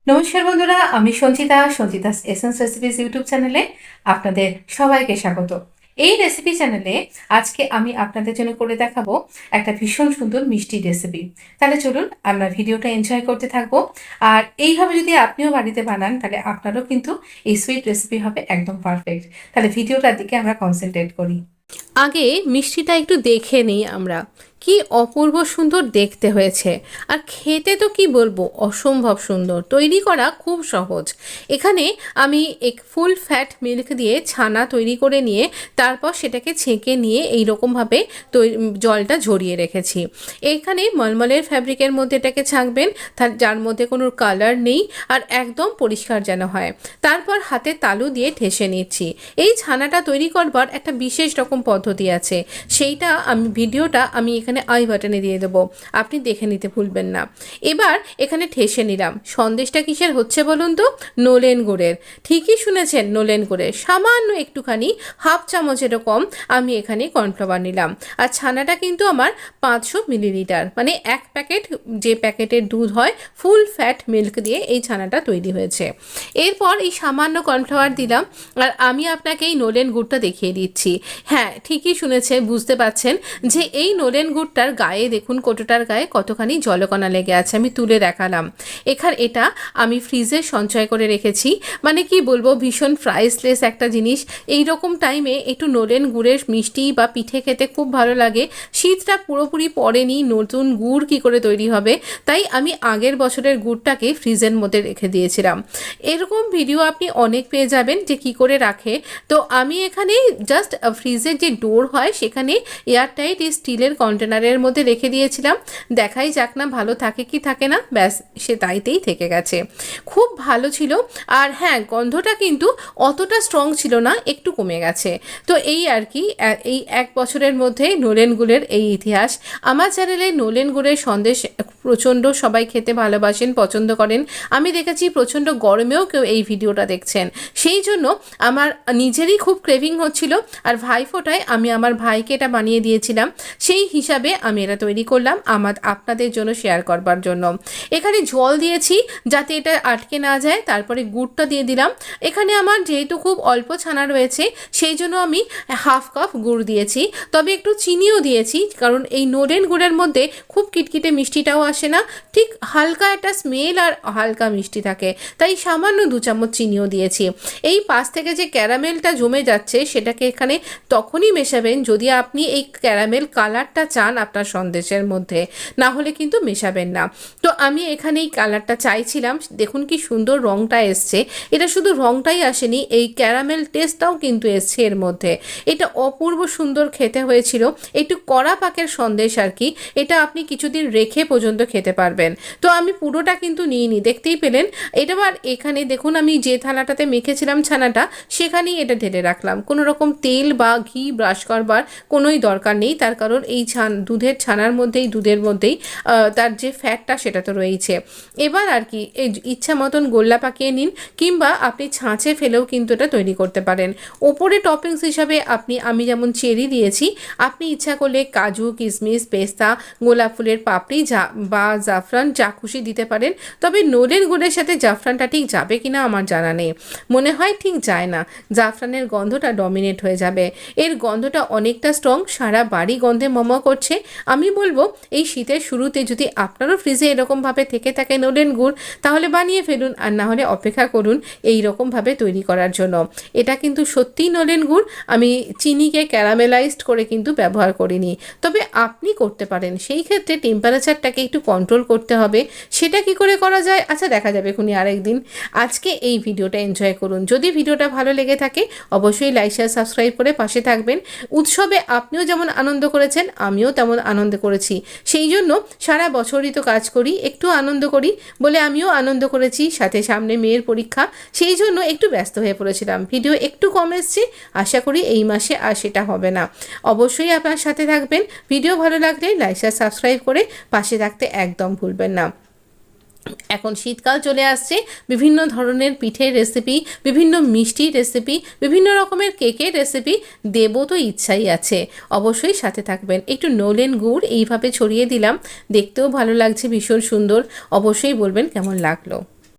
নমস্কার বন্ধুরা, আমি সঞ্চিতাস এসেন্স রেসিপিস ইউটিউব চ্যানেলে আপনাদের সবাইকে স্বাগত। এই রেসিপি চ্যানেলে আজকে আমি আপনাদের জন্য করে দেখাবো একটা ভীষণ সুন্দর মিষ্টি রেসিপি। তাহলে চলুন আমরা ভিডিওটা এনজয় করতে থাকবো। আর এইভাবে যদি আপনিও বাড়িতে বানান তাহলে আপনারও কিন্তু এই সুইট রেসিপি হবে একদম পারফেক্ট। তাহলে ভিডিওটার দিকে আমরা কনসেন্ট্রেট করি। আগে মিষ্টিটা একটু দেখে নিই আমরা। কি অপূর্ব সুন্দর দেখতে হয়েছে, আর খেতে তো কি বলবো, অসম্ভব সুন্দর। তৈরি করা খুব সহজ। এখানে আমি ফুল ফ্যাট মিল্ক দিয়ে ছানা তৈরি করে নিয়ে তারপর সেটাকে ছেঁকে নিয়ে এইরকমভাবে জলটা ঝরিয়ে রেখেছি। এখানে মলমলের ফ্যাব্রিকের মধ্যে এটাকে ছাঁকবেন, যার মধ্যে কোনো কালার নেই আর একদম পরিষ্কার যেন হয়। তারপর হাতে তালু দিয়ে ঠেসে নিচ্ছি। এই ছানাটা তৈরি করবার একটা বিশেষ রকম পদ্ধতি আছে, সেইটা ভিডিওটা আমি এখানে আই বাটনে দিয়ে দেবো, আপনি দেখে নিতে ভুলবেন না। এবার এখানে ঠেসে নিলাম। সন্দেশটা কিসের হচ্ছে বলুন তো? নোলেন গুড়ের। ঠিকই শুনেছেন, নোলেন গুড়ের। সামান্য একটুখানি হাফ চামচ এরকম আমি এখানে কর্নফ্লাওয়ার নিলাম। আর ছানাটা কিন্তু আমার 500 মিলিলিটার, মানে এক প্যাকেট, যে প্যাকেটের দুধ হয় ফুল ফ্যাট মিল্ক দিয়ে এই ছানাটা তৈরি হয়েছে। এরপর এই সামান্য কর্নফ্লাওয়ার দিলাম, আর আমি আপনাকে এই নোলেন গুড়টা দেখিয়ে দিচ্ছি। হ্যাঁ, ঠিকই শুনেছে, বুঝতে পারছেন যে এই নোলেন গুড়টার গায়ে দেখুন, কোটোটার গায়ে কতখানি জলকণা লেগে আছে। আমি তুলে দেখালাম। এটা আমি ফ্রিজে সঞ্চয় করে রেখেছি। মানে কি বলবো, ভীষণ প্রাইসলেস একটা জিনিস। এই রকম টাইমে একটু নোলেন গুড়ের মিষ্টি বা পিঠে খেতে খুব ভালো লাগে। শীতটা পুরোপুরি পড়েনি, নতুন গুড় কি করে তৈরি হবে, তাই আমি আগের বছরের গুড়টাকে ফ্রিজের মধ্যে রেখে দিয়েছিলাম। এরকম ভিডিও আপনি অনেক পেয়ে যাবেন যে কি করে রাখে। তো আমি এখানে জাস্ট ফ্রিজের যে ডোর হয় সেখানে এয়ারটাইট এই স্টিলের কন্টেনারের মধ্যে রেখে দিয়েছিলাম। দেখাই যাক না ভালো থাকে কি থাকে না, ব্যাস সে তাইতেই থেকে গেছে। খুব ভালো ছিল। আর হ্যাঁ, গন্ধটা কিন্তু অতটা স্ট্রং ছিল না, একটু কমে গেছে। তো এই আর কি, এই এক বছরের মধ্যে নোলেন গুড়ের এই ইতিহাস। আমার চ্যানেলে নোলেন গুড়ের সন্দেশ প্রচণ্ড সবাই খেতে ভালোবাসেন, পছন্দ করেন। আমি দেখেছি প্রচণ্ড গরমেও কেউ এই ভিডিওটা দেখছেন। সেই জন্য আমার নিজেরই খুব ক্রেভিং হচ্ছিল, আর ভাইফোঁটায় আমি আমার ভাইকে এটা বানিয়ে দিয়েছিলাম। সেই হিসাবে আমি এটা তৈরি করলাম আপনাদের জন্য শেয়ার করবার জন্য। এখানে জল দিয়েছি যাতে এটা আটকে না যায়, তারপরে গুড়টা দিয়ে দিলাম। এখানে আমার যেহেতু খুব অল্প ছানা রয়েছে সেই জন্য আমি হাফ কাপ গুড় দিয়েছি, তবে একটু চিনিও দিয়েছি, কারণ এই নোলেন গুড়ের মধ্যে খুব কিটকিটে মিষ্টিটাও আসে না, ঠিক হালকা একটা স্মেল আর হালকা মিষ্টি থাকে, তাই সামান্য 2 চামচ চিনিও দিয়েছি। এই পাশ থেকে যে ক্যারামেলটা জমে যাচ্ছে সেটাকে এখানে তখনই মেশাবেন যদি আপনি এই ক্যারামেল কালারটা চান আপনার সন্দেশের মধ্যে, না হলে কিন্তু মেশাবেন না। তো আমি এখানে এই কালারটা চাইছিলাম। দেখুন কি সুন্দর রঙটা এসছে। এটা শুধু রঙটাই আসেনি, এই ক্যারামেল টেস্টটাও কিন্তু এসছে এর মধ্যে। এটা অপূর্ব সুন্দর খেতে হয়েছিল। একটু কড়া পাকের সন্দেশ আর কি, এটা আপনি কিছুদিন রেখে পর্যন্ত খেতে পারবেন। তো আমি পুরোটা কিন্তু নিইনি, দেখতেই পেলেন। এবার এখানে দেখুন আমি যে থালাটাতে মেখেছিলাম ছানাটা সেখানেই এটা ঢেলে রাখলাম। কোনো রকম তেল বা ঘি ব্রাশ করবার কোনোই দরকার নেই, তার কারণ এই দুধের ছানার মধ্যেই, দুধের মধ্যেই তার যে ফ্যাটটা সেটা তো রয়েছে। এবার আর কি এই ইচ্ছা মতন গোল্লা পাকিয়ে নিন, কিংবা আপনি ছাঁচে ফেলেও কিন্তু এটা তৈরি করতে পারেন। ওপরে টপিংস হিসাবে আমি যেমন চেরি দিয়েছি, আপনি ইচ্ছা করলে কাজু, কিশমিশ, পেস্তা, গোলাপ ফুলের পাপড়ি বা জাফরান যা খুশি দিতে পারেন। তবে নোলেন গুড়ের সাথে জাফরানটা ঠিক যাবে কিনা আমার জানা নেই, মনে হয় ঠিক যায় না। জাফরানের গন্ধটা ডমিনেট হয়ে যাবে। এর গন্ধটা অনেকটা স্ট্রং, সারা বাড়ি গন্ধে মম করছে। আমি বলবো এই শীতের শুরুতে যদি আপনারও ফ্রিজে এরকমভাবে থেকে থাকে নোলেন গুড়, তাহলে বানিয়ে ফেলুন, আর না হলে অপেক্ষা করুন এই রকমভাবে তৈরি করার জন্য। এটা কিন্তু সত্যিই নোলেন গুড়, আমি চিনিকে ক্যারামেলাইজড করে কিন্তু ব্যবহার করিনি। তবে আপনি করতে পারেন, সেই ক্ষেত্রে টেম্পারেচারটাকে একটু কন্ট্রোল করতে হবে। সেটা কি করে করা যায় আচ্ছা দেখা যাবে এখনই আরেকদিন। আজকে এই ভিডিওটা এনজয় করুন। যদি ভিডিওটা ভালো লেগে থাকে অবশ্যই লাইক শেয়ার সাবস্ক্রাইব করে পাশে থাকবেন। উৎসবে আপনিও যেমন আনন্দ করেছেন আমিও তেমন আনন্দ করেছি, সেই জন্য সারা বছরই তো কাজ করি, একটু আনন্দ করি বলে আমিও আনন্দ করেছি। সাথে সামনে মেয়ের পরীক্ষা, সেই জন্য একটু ব্যস্ত হয়ে পড়েছিলাম। ভিডিও একটু কম এসছে, আশা করি এই মাসে আর সেটা হবে না। অবশ্যই আপনার সাথে থাকবেন। ভিডিও ভালো লাগলে লাইক শেয়ার সাবস্ক্রাইব করে পাশে থাকতে একদম ভুলবেন না। এখন শীতকাল চলে আসছে, বিভিন্ন ধরনের পিঠের রেসিপি, বিভিন্ন মিষ্টির রেসিপি, বিভিন্ন রকমের কেকের রেসিপি দেব তো ইচ্ছাই আছে। অবশ্যই সাথে থাকবেন। একটু নোলেন গুড় এইভাবে ছড়িয়ে দিলাম, দেখতেও ভালো লাগছে, ভীষণ সুন্দর। অবশ্যই বলবেন কেমন লাগলো।